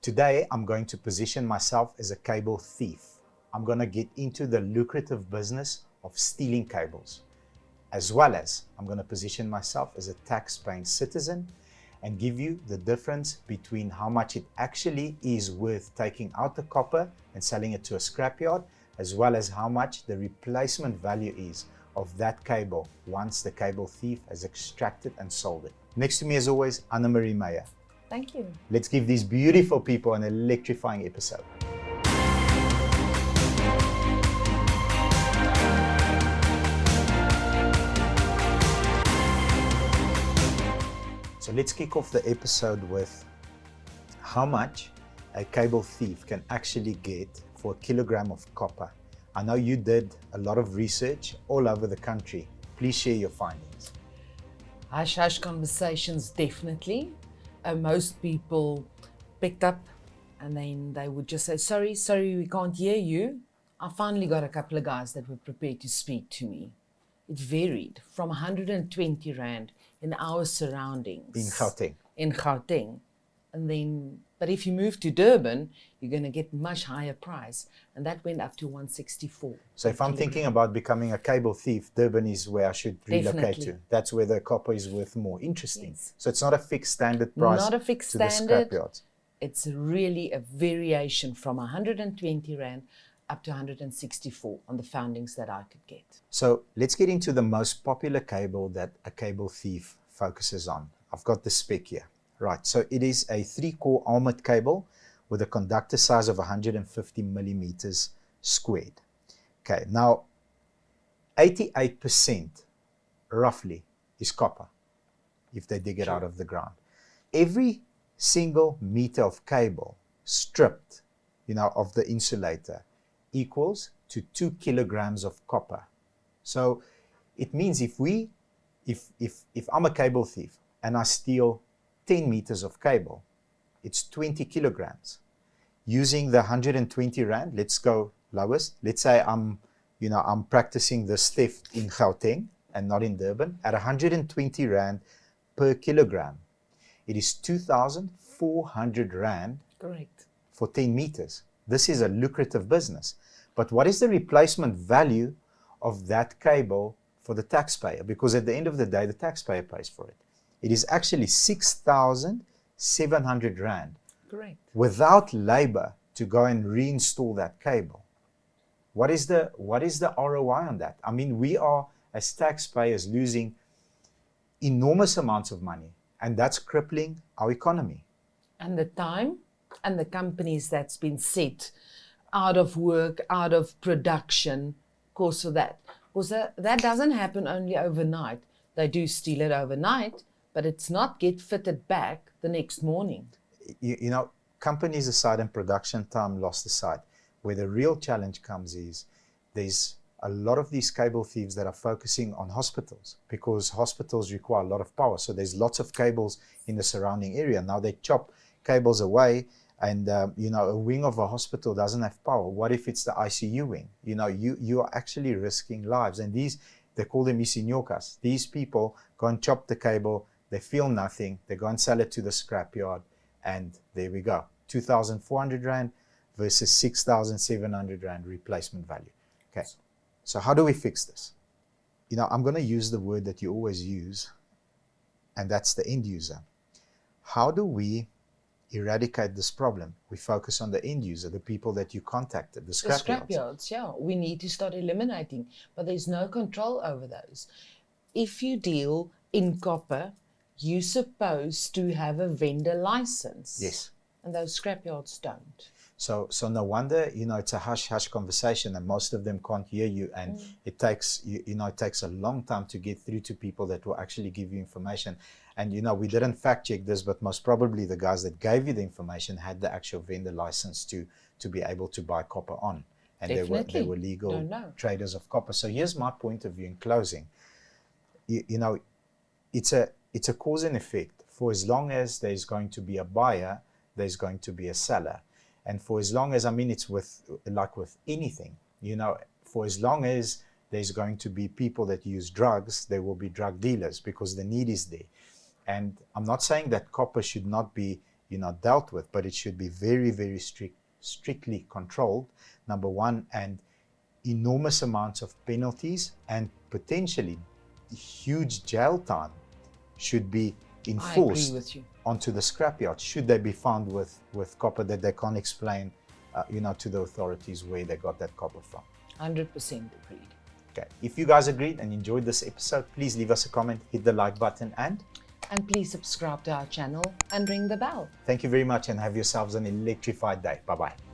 Today, I'm going to position myself as a cable thief. I'm going to get into the lucrative business of stealing cables, as well as I'm going to position myself as a tax-paying citizen and give you the difference between how much it actually is worth taking out the copper and selling it to a scrapyard, as well as how much the replacement value is of that cable once the cable thief has extracted and sold it. Next to me, as always, Annemarie Meyer. Thank you. Let's give these beautiful people an electrifying episode. So let's kick off the episode with how much a cable thief can actually get for a kilogram of copper. I know you did a lot of research all over the country. Please share your findings. Hush-hush conversations, definitely. Most people picked up and then they would just say, sorry, we can't hear you. I finally got a couple of guys that were prepared to speak to me. It varied from 120 Rand in our surroundings. In Gauteng. In Gauteng. And then, but if you move to Durban, you're going to get much higher price. And that went up to 164. So if I'm thinking about becoming a cable thief, Durban is where I should relocate Definitely. to. That's where the copper is worth more. Interesting. Yes. So it's not a fixed standard price Not a fixed to standard. the scrapyards. It's really a variation from 120 Rand up to 164 on the foundings that I could get. So let's get into the most popular cable that a cable thief focuses on. I've got the spec here. Right, so it is a 3-core armored cable with a conductor size of 150 millimeters squared. Okay, now 88% roughly is copper if they dig it out of the ground. Every single meter of cable stripped, of the insulator equals to 2 kilograms of copper. So it means if I'm a cable thief and I steal 10 meters of cable, it's 20 kilograms. Using the 120 Rand, let's go lowest. Let's say I'm practicing this theft in Gauteng and not in Durban. At 120 Rand per kilogram, it is 2,400 Rand. Correct. For 10 meters. This is a lucrative business. But what is the replacement value of that cable for the taxpayer? Because at the end of the day, the taxpayer pays for it. It is actually 6,700 Rand. Correct. Without labor to go and reinstall that cable. What is the ROI on that? I mean, we are, as taxpayers, losing enormous amounts of money, and that's crippling our economy. And the time and the companies that's been set out of work, out of production, because of that. Because that doesn't happen only overnight. They do steal it overnight, but it's not get fitted back the next morning. Companies aside and production time lost aside, where the real challenge comes is there's a lot of these cable thieves that are focusing on hospitals because hospitals require a lot of power. So there's lots of cables in the surrounding area. Now they chop cables away and, a wing of a hospital doesn't have power. What if it's the ICU wing? You are actually risking lives. And they call them isinyokas. These people go and chop the cable. They feel nothing. They go and sell it to the scrapyard. And there we go. 2,400 Rand versus 6,700 Rand replacement value. Okay. So how do we fix this? I'm going to use the word that you always use, and that's the end user. How do we eradicate this problem? We focus on the end user, the people that you contacted, the scrapyards. The scrapyards, yeah. We need to start eliminating, but there's no control over those. If you deal in copper, you're supposed to have a vendor license. Yes. And those scrapyards don't. So no wonder, it's a hush-hush conversation and most of them can't hear you, and it takes, it takes a long time to get through to people that will actually give you information. And, we didn't fact check this, but most probably the guys that gave you the information had the actual vendor license to be able to buy copper on. And they were legal traders of copper. So here's my point of view in closing. It's a cause and effect. For as long as there's going to be a buyer, there's going to be a seller. And for as long as, it's with anything, for as long as there's going to be people that use drugs, there will be drug dealers because the need is there. And I'm not saying that copper should not be dealt with, but it should be very, very strictly controlled, number one, and enormous amounts of penalties and potentially huge jail time should be enforced I agree with you. onto the scrapyard should they be found with copper that they can't explain to the authorities where they got that copper from. 100% agreed. Okay, if you guys agreed and enjoyed this episode, please leave us a comment, hit the like button, and please subscribe to our channel and ring the bell. thank you very much and have yourselves an electrified day. Bye-bye.